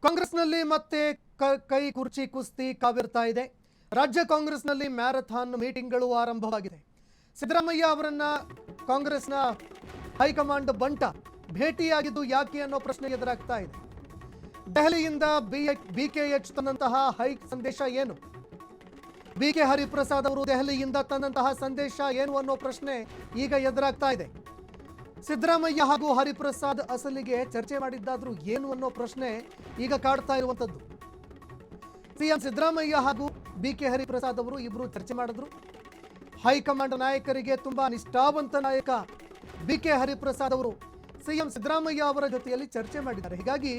ಕಾಂಗ್ರೆಸ್ನಲ್ಲಿ ಮತ್ತೆ ಕೈ ಕುರ್ಚಿ ಕುಸ್ತಿ ಕಾವಿರ್ತಾ ಇದೆ. ರಾಜ್ಯ ಕಾಂಗ್ರೆಸ್ನಲ್ಲಿ ಮ್ಯಾರಥಾನ್ ಮೀಟಿಂಗ್ಗಳು ಆರಂಭವಾಗಿದೆ. ಸಿದ್ದರಾಮಯ್ಯ ಅವರನ್ನ ಕಾಂಗ್ರೆಸ್ನ ಹೈಕಮಾಂಡ್ ಬಂಟ ಭೇಟಿಯಾಗಿದ್ದು ಯಾಕೆ ಅನ್ನೋ ಪ್ರಶ್ನೆ ಎದುರಾಗ್ತಾ ಇದೆ. ದೆಹಲಿಯಿಂದ ಬಿಕೆಎಚ್ ತಂದಂತಹ ಹೈ ಸಂದೇಶ ಏನು? ಬಿಕೆ ಹರಿಪ್ರಸಾದ್ ಅವರು ದೆಹಲಿಯಿಂದ ತಂದಂತಹ ಸಂದೇಶ ಏನು ಅನ್ನೋ ಪ್ರಶ್ನೆ ಈಗ ಎದುರಾಗ್ತಾ ಇದೆ. ಸಿದ್ದರಾಮಯ್ಯ ಹಾಗೂ ಹರಿಪ್ರಸಾದ್ ಅಸಲಿಗೆ ಚರ್ಚೆ ಮಾಡಿದ್ದಾದ್ರೂ ಏನು ಅನ್ನೋ ಪ್ರಶ್ನೆ ಈಗ ಕಾಡ್ತಾ ಇರುವಂತದ್ದು. ಸಿಎಂ ಸಿದ್ದರಾಮಯ್ಯ ಹಾಗೂ ಬಿಕೆ ಹರಿಪ್ರಸಾದ್ ಅವರು ಇಬ್ರು ಚರ್ಚೆ ಮಾಡಿದ್ರು. ಹೈಕಮಾಂಡ್ ನಾಯಕರಿಗೆ ತುಂಬಾ ನಿಷ್ಠಾವಂತ ನಾಯಕ ಬಿಕೆ ಹರಿಪ್ರಸಾದ್ ಅವರು ಸಿಎಂ ಸಿದ್ದರಾಮಯ್ಯ ಅವರ ಜೊತೆಯಲ್ಲಿ ಚರ್ಚೆ ಮಾಡಿದ್ದಾರೆ. ಹೀಗಾಗಿ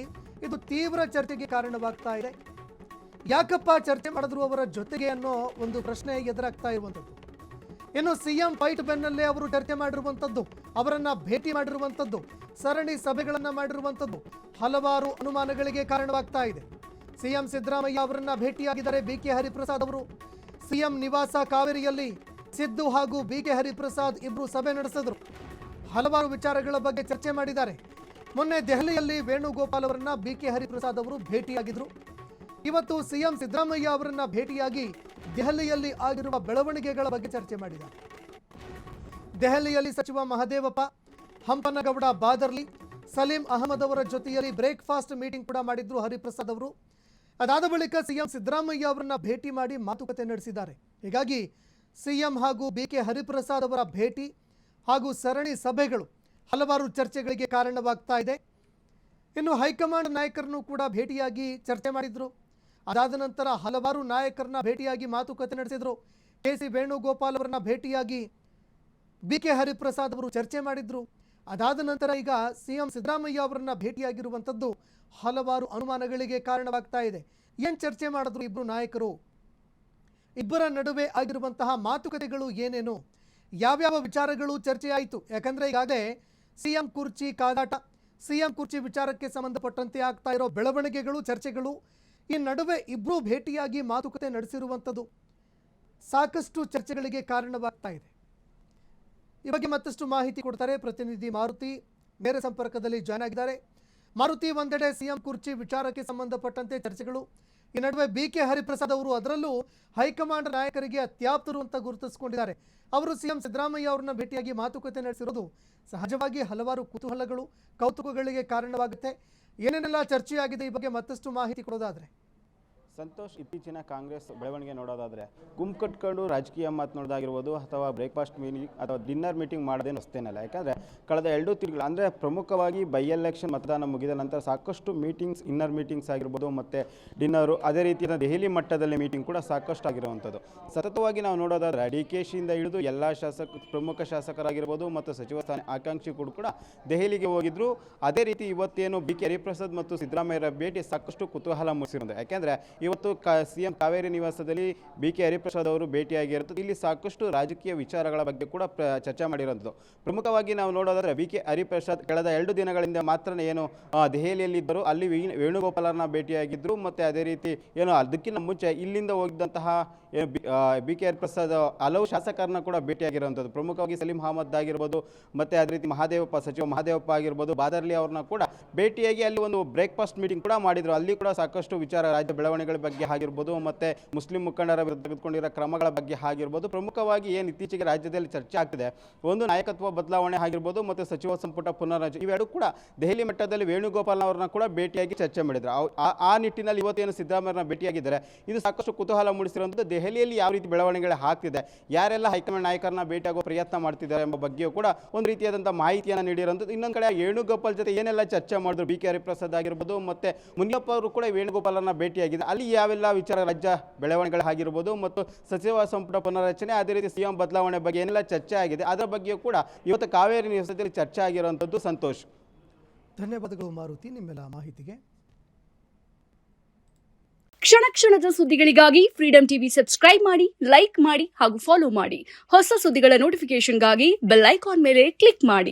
ಇದು ತೀವ್ರ ಚರ್ಚೆಗೆ ಕಾರಣವಾಗ್ತಾ ಇದೆ. ಯಾಕಪ್ಪ ಚರ್ಚೆ ಮಾಡಿದ್ರು ಅವರ ಜೊತೆಗೆ ಅನ್ನೋ ಒಂದು ಪ್ರಶ್ನೆ ಎದುರಾಗ್ತಾ ಇರುವಂತದ್ದು. ಇನ್ನು ಸಿಎಂ ಫೈಟ್ ಬೆನ್ನಲ್ಲೇ ಅವರು ಚರ್ಚೆ ಮಾಡಿರುವಂತದ್ದು, ಅವರನ್ನ ಭೇಟಿ ಮಾಡಿರುವಂತದ್ದು, ಸರಣಿ ಸಭೆಗಳನ್ನ ಮಾಡಿರುವಂತದ್ದು ಹಲವಾರು ಅನುಮಾನಗಳಿಗೆ ಕಾರಣವಾಗ್ತಾ ಇದೆ. ಸಿಎಂ ಸಿದ್ದರಾಮಯ್ಯ ಅವರನ್ನ ಭೇಟಿಯಾಗಿದ್ದಾರೆ ಬಿಕೆ ಹರಿಪ್ರಸಾದ್ ಅವರು. ಸಿಎಂ ನಿವಾಸ ಕಾವೇರಿಯಲ್ಲಿ ಸಿದ್ದು ಹಾಗೂ ಬಿಕೆ ಹರಿಪ್ರಸಾದ್ ಇಬ್ರು ಸಭೆ ನಡೆಸಿದ್ರು. ಹಲವಾರು ವಿಚಾರಗಳ ಬಗ್ಗೆ ಚರ್ಚೆ ಮಾಡಿದ್ದಾರೆ. ಮೊನ್ನೆ ದೆಹಲಿಯಲ್ಲಿ ವೇಣುಗೋಪಾಲ್ ಅವರನ್ನ ಬಿಕೆ ಹರಿಪ್ರಸಾದ್ ಅವರು ಭೇಟಿಯಾಗಿದ್ರು. ಇವತ್ತು ಸಿಎಂ ಸಿದ್ದರಾಮಯ್ಯ ಅವರನ್ನ ಭೇಟಿಯಾಗಿ ದೆಹಲಿಯಲ್ಲಿ ಆಗಿರುವ ಬೆಳವಣಿಗೆಗಳ ಬಗ್ಗೆ ಚರ್ಚೆ ಮಾಡಿದ್ದಾರೆ. ದೆಹಲಿಯಲ್ಲಿ ಸಚಿವ ಮಹದೇವಪ್ಪ, ಹಂಪನಗೌಡ ಬಾದರ್ಲಿ, ಸಲೀಂ ಅಹಮದ್ ಅವರ ಜೊತೆಯಲ್ಲಿ ಬ್ರೇಕ್ಫಾಸ್ಟ್ ಮೀಟಿಂಗ್ ಕೂಡ ಮಾಡಿದ್ರು ಹರಿಪ್ರಸಾದ್ ಅವರು. ಅದಾದ ಬಳಿಕ ಸಿಎಂ ಸಿದ್ದರಾಮಯ್ಯ ಅವರನ್ನ ಭೇಟಿ ಮಾಡಿ ಮಾತುಕತೆ ನಡೆಸಿದ್ದಾರೆ. ಹೀಗಾಗಿ ಸಿಎಂ ಹಾಗೂ ಬಿಕೆ ಹರಿಪ್ರಸಾದ್ ಅವರ ಭೇಟಿ ಹಾಗೂ ಸರಣಿ ಸಭೆಗಳು ಹಲವಾರು ಚರ್ಚೆಗಳಿಗೆ ಕಾರಣವಾಗ್ತಾ ಇದೆ. ಇನ್ನು ಹೈಕಮಾಂಡ್ ನಾಯಕರನ್ನು ಕೂಡ ಭೇಟಿಯಾಗಿ ಚರ್ಚೆ ಮಾಡಿದ್ರು. ಅದಾದ ನಂತರ ಹಲವಾರು ನಾಯಕರನ್ನ ಭೇಟಿಯಾಗಿ ಮಾತುಕತೆ ನಡೆಸಿದ್ರು. ಕೆ.ಸಿ. ವೇಣುಗೋಪಾಲ್ ಅವರನ್ನ ಭೇಟಿಯಾಗಿ ಬಿಕೆ ಹರಿಪ್ರಸಾದ್ ಅವರು ಚರ್ಚೆ ಮಾಡಿದ್ರು. ಅದಾದ ನಂತರ ಈಗ ಸಿಎಂ ಸಿದ್ದರಾಮಯ್ಯ ಅವರನ್ನ ಭೇಟಿಯಾಗಿರುವಂಥದ್ದು ಹಲವಾರು ಅನುಮಾನಗಳಿಗೆ ಕಾರಣವಾಗ್ತಾ ಇದೆ. ಏನ್ ಚರ್ಚೆ ಮಾಡಿದ್ರು ಇಬ್ರು ನಾಯಕರು? ಇಬ್ಬರ ನಡುವೆ ಆಗಿರುವಂತಹ ಮಾತುಕತೆಗಳು ಏನೇನು? ಯಾವ್ಯಾವ ವಿಚಾರಗಳು ಚರ್ಚೆ ಆಯಿತು? ಯಾಕಂದ್ರೆ ಈಗಾಗಲೇ ಸಿಎಂ ಕುರ್ಚಿ ಕಾದಾಟ, ಸಿಎಂ ಕುರ್ಚಿ ವಿಚಾರಕ್ಕೆ ಸಂಬಂಧಪಟ್ಟಂತೆ ಆಗ್ತಾ ಇರೋ ಬೆಳವಣಿಗೆಗಳು, ಚರ್ಚೆಗಳು, ಈ ನಡುವೆ ಇಬ್ರು ಭೇಟಿಯಾಗಿ ಮಾತುಕತೆ ನಡೆಸಿರುವಂಥದ್ದು ಸಾಕಷ್ಟು ಚರ್ಚೆಗಳಿಗೆ ಕಾರಣವಾಗ್ತಾ ಇದೆ. ಈ ಬಗ್ಗೆ ಮತ್ತಷ್ಟು ಮಾಹಿತಿ ಕೊಡ್ತಾರೆ ಪ್ರತಿನಿಧಿ ಮಾರುತಿ, ನೇರ ಸಂಪರ್ಕದಲ್ಲಿ ಜಾಯ್ನ್ ಆಗಿದ್ದಾರೆ. ಮಾರುತಿ, ಒಂದೆಡೆ ಸಿಎಂ ಕುರ್ಚಿ ವಿಚಾರಕ್ಕೆ ಸಂಬಂಧಪಟ್ಟಂತೆ ಚರ್ಚೆಗಳು, ಈ ನಡುವೆ ಬಿಕೆ ಹರಿಪ್ರಸಾದ್ ಅವರು ಅದರಲ್ಲೂ ಹೈಕಮಾಂಡ್ ನಾಯಕರಿಗೆ ಅತ್ಯಾಪ್ತರು ಅಂತ ಗುರುತಿಸಿಕೊಂಡಿದ್ದಾರೆ. ಅವರು ಸಿಎಂ ಸಿದ್ದರಾಮಯ್ಯ ಅವರನ್ನ ಭೇಟಿಯಾಗಿ ಮಾತುಕತೆ ನಡೆಸಿರೋದು ಸಹಜವಾಗಿ ಹಲವಾರು ಕುತೂಹಲಗಳು, ಕೌತುಕಗಳಿಗೆ ಕಾರಣವಾಗುತ್ತೆ. ಏನೇನೆಲ್ಲ ಚರ್ಚೆಯಾಗಿದೆ ಈ ಬಗ್ಗೆ ಮತ್ತಷ್ಟು ಮಾಹಿತಿ ಕೊಡೋದಾದ್ರೆ? ಸಂತೋಷ್, ಇತ್ತೀಚಿನ ಕಾಂಗ್ರೆಸ್ ಬೆಳವಣಿಗೆ ನೋಡೋದಾದರೆ ಗುಂಪು ಕಟ್ಕೊಂಡು ರಾಜಕೀಯ ಮಾತನಾಡೋದಾಗಿರ್ಬೋದು ಅಥವಾ ಬ್ರೇಕ್ಫಾಸ್ಟ್ ಮೀಟಿಂಗ್ ಅಥವಾ ಡಿನ್ನರ್ ಮೀಟಿಂಗ್ ಮಾಡೋದೇನು ಅಷ್ಟೇನಲ್ಲ. ಯಾಕಂದರೆ ಕಳೆದ 2 ತಿಂಗಳು ಅಂದರೆ ಪ್ರಮುಖವಾಗಿ ಬೈ ಎಲೆಕ್ಷನ್ ಮತದಾನ ಮುಗಿದ ನಂತರ ಸಾಕಷ್ಟು ಮೀಟಿಂಗ್ಸ್, ಇನ್ನರ್ ಮೀಟಿಂಗ್ಸ್ ಆಗಿರ್ಬೋದು ಮತ್ತು ಡಿನ್ನರು, ಅದೇ ರೀತಿ ದೆಹಲಿ ಮಟ್ಟದಲ್ಲಿ ಮೀಟಿಂಗ್ ಕೂಡ ಸಾಕಷ್ಟು ಆಗಿರುವಂಥದ್ದು. ಸತತವಾಗಿ ನಾವು ನೋಡೋದಾದರೆ DKಶಿಯಿಂದ ಹಿಡಿದು ಎಲ್ಲ ಪ್ರಮುಖ ಶಾಸಕರಾಗಿರ್ಬೋದು ಮತ್ತು ಸಚಿವ ಸ್ಥಾನ ಆಕಾಂಕ್ಷಿಗಳು ಕೂಡ ದೆಹಲಿಗೆ ಹೋಗಿದ್ರು. ಅದೇ ರೀತಿ ಇವತ್ತೇನು ಬಿಕೆ ಹರಿಪ್ರಸಾದ್ ಮತ್ತು ಸಿದ್ದರಾಮಯ್ಯರ ಭೇಟಿ ಸಾಕಷ್ಟು ಕುತೂಹಲ ಮೂಡಿಸಿರೋದು. ಯಾಕೆಂದರೆ ಇವತ್ತು ಸಿಎಂ ಕಾವೇರಿ ನಿವಾಸದಲ್ಲಿ ಬಿಕೆ ಹರಿಪ್ರಸಾದ್ ಅವರು ಭೇಟಿಯಾಗಿರುತ್ತದೆ. ಇಲ್ಲಿ ಸಾಕಷ್ಟು ರಾಜಕೀಯ ವಿಚಾರಗಳ ಬಗ್ಗೆ ಕೂಡ ಚರ್ಚೆ ಮಾಡಿರೋದು. ಪ್ರಮುಖವಾಗಿ ನಾವು ನೋಡೋದಾದ್ರೆ ಬಿಕೆ ಹರಿಪ್ರಸಾದ್ ಕಳೆದ 2 ದಿನಗಳಿಂದ ಮಾತ್ರ ಏನು ದೆಹಲಿಯಲ್ಲಿದ್ದರು, ಅಲ್ಲಿ ವೇಣುಗೋಪಾಲರನ್ನ ಭೇಟಿಯಾಗಿದ್ದರು. ಮತ್ತು ಅದೇ ರೀತಿ ಏನು ಅದಕ್ಕಿಂತ ಮುಂಚೆ ಇಲ್ಲಿಂದ ಹೋಗಿದ್ದಂತಹ ಬಿಕೆ ಹರಿಪ್ರಸಾದ್ ಹಲವು ಶಾಸಕರನ್ನ ಕೂಡ ಭೇಟಿಯಾಗಿರುವಂಥದ್ದು. ಪ್ರಮುಖವಾಗಿ ಸಲೀಂ ಅಹಮದ್ ಆಗಿರ್ಬೋದು, ಮತ್ತು ಅದೇ ರೀತಿ ಸಚಿವ ಮಹದೇವಪ್ಪ ಆಗಿರ್ಬೋದು, ಬಾದರ್ಲಿ ಅವ್ರನ್ನ ಕೂಡ ಭೇಟಿಯಾಗಿ ಅಲ್ಲಿ ಒಂದು ಬ್ರೇಕ್ಫಾಸ್ಟ್ ಮೀಟಿಂಗ್ ಕೂಡ ಮಾಡಿದರು. ಅಲ್ಲಿ ಕೂಡ ಸಾಕಷ್ಟು ವಿಚಾರ, ರಾಜ್ಯ ಬೆಳವಣಿಗೆ ಬಗ್ಗೆ ಆಗಿರ್ಬೋದು ಮತ್ತು ಮುಸ್ಲಿಂ ಮುಖಂಡರ ವಿರುದ್ಧ ತೆಗೆದುಕೊಂಡಿರೋ ಕ್ರಮಗಳ ಬಗ್ಗೆ ಆಗಿರ್ಬೋದು. ಪ್ರಮುಖವಾಗಿ ಏನು ಇತ್ತೀಚೆಗೆ ರಾಜ್ಯದಲ್ಲಿ ಚರ್ಚೆ ಆಗ್ತಿದೆ, ಒಂದು ನಾಯಕತ್ವ ಬದಲಾವಣೆ ಆಗಿರ್ಬೋದು ಮತ್ತು ಸಚಿವ ಸಂಪುಟ ಪುನರ್ರಚನೆ, ಇವೆರಡೂ ಕೂಡ ದೆಹಲಿ ಮಟ್ಟದಲ್ಲಿ ವೇಣುಗೋಪಾಲ್ ಅವರನ್ನ ಕೂಡ ಭೇಟಿಯಾಗಿ ಚರ್ಚೆ ಮಾಡಿದ್ರು. ಆ ನಿಟ್ಟಿನಲ್ಲಿ ಇವತ್ತೇನು ಸಿದ್ದರಾಮಯ್ಯರನ್ನ ಭೇಟಿಯಾಗಿದ್ದಾರೆ, ಇದು ಸಾಕಷ್ಟು ಕುತೂಹಲ ಮೂಡಿಸಿರುವಂಥದ್ದು. ದೆಹಲಿಯಲ್ಲಿ ಯಾವ ರೀತಿ ಬೆಳವಣಿಗೆಗಳು ಆಗ್ತಿದೆ, ಯಾರೆಲ್ಲ ಹೈಕಮಾಂಡ್ ನಾಯಕರನ್ನ ಭೇಟಿಯಾಗೋ ಪ್ರಯತ್ನ ಮಾಡ್ತಿದ್ದಾರೆ ಎಂಬ ಬಗ್ಗೆಯೂ ಕೂಡ ಒಂದು ರೀತಿಯಾದಂಥ ಮಾಹಿತಿಯನ್ನು ನೀಡಿರುವಂಥದ್ದು. ಇನ್ನೊಂದು ಕಡೆ ವೇಣುಗೋಪಾಲ್ ಜೊತೆ ಏನೆಲ್ಲ ಚರ್ಚೆ ಮಾಡಿದ್ರು ಬಿಕೆ ಹರಿಪ್ರಸಾದ್ ಆಗಿರ್ಬೋದು ಮತ್ತು ಮುನಿಯಪ್ಪ ಅವರು ಕೂಡ ವೇಣುಗೋಪಾಲರನ್ನ ಭೇಟಿಯಾಗಿದೆ. ಅಲ್ಲಿ ಯಾವೆಲ್ಲ ವಿಚಾರ, ರಾಜ್ಯ ಬೆಳವಣಿಗೆಗಳಾಗಿರ್ಬೋದು ಮತ್ತು ಸಚಿವ ಸಂಪುಟ ಪುನರ್ರಚನೆ, ಅದೇ ರೀತಿ ಸಿಎಂ ಬದಲಾವಣೆ ಬಗ್ಗೆ ಏನೆಲ್ಲ ಚರ್ಚೆ ಆಗಿದೆ ಅದರ ಬಗ್ಗೆಯೂ ಕೂಡ ಇವತ್ತು ಕಾವೇರಿ ನಿವಾಸದಲ್ಲಿ ಚರ್ಚೆ ಆಗಿರುವಂಥದ್ದು. ಸಂತೋಷ್, ಧನ್ಯವಾದಗಳು ಮಾರುತಿ ನಿಮ್ಮೆಲ್ಲ ಮಾಹಿತಿಗೆ. ಕ್ಷಣ ಕ್ಷಣದ ಸುದ್ದಿಗಳಿಗಾಗಿ ಫ್ರೀಡಂ ಟಿವಿ ಸಬ್ಸ್ಕ್ರೈಬ್ ಮಾಡಿ, ಲೈಕ್ ಮಾಡಿ ಹಾಗೂ ಫಾಲೋ ಮಾಡಿ. ಹೊಸ ಸುದ್ದಿಗಳ ನೋಟಿಫಿಕೇಶನ್ಗಾಗಿ ಬೆಲ್ ಐಕಾನ್ ಮೇಲೆ ಕ್ಲಿಕ್ ಮಾಡಿ.